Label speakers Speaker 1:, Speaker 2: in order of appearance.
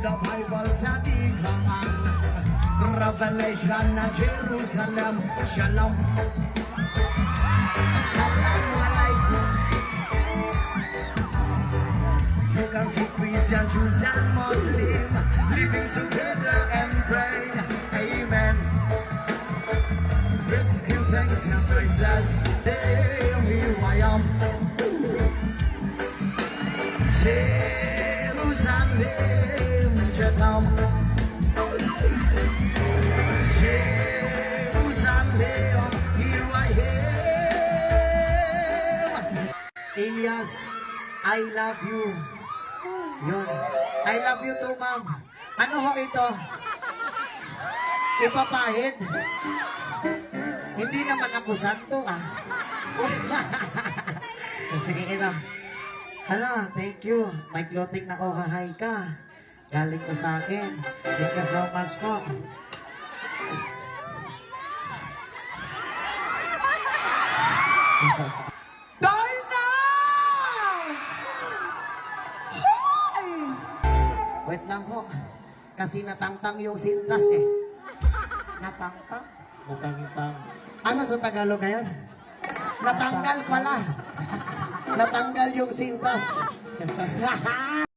Speaker 1: the Bible sa Digaman, Revelation na Jerusalem. Shalom, Salam Alaikum. You can see Christian, Jews and Muslim living together and pray. Amen. Let's give thanks and praises. Here I am. Jerusalem, Jerusalem, Jerusalem, here I am. Elias, I love you. Yun. I love you too, ma'am. Ano ho ito? Ipapahid? Hindi naman ako santo, ah. Sige, ina. Hala, thank you. May clothing na ko, hahay ka. Galing ko sa akin. Thank you so much po. Die now! Hoy! Wait lang ho. Kasi natangtang yung sintas eh. Natangtang?
Speaker 2: Butang-tang.
Speaker 1: Ano sa Tagalog ngayon? Natanggal pala. Natanggal yung sintas.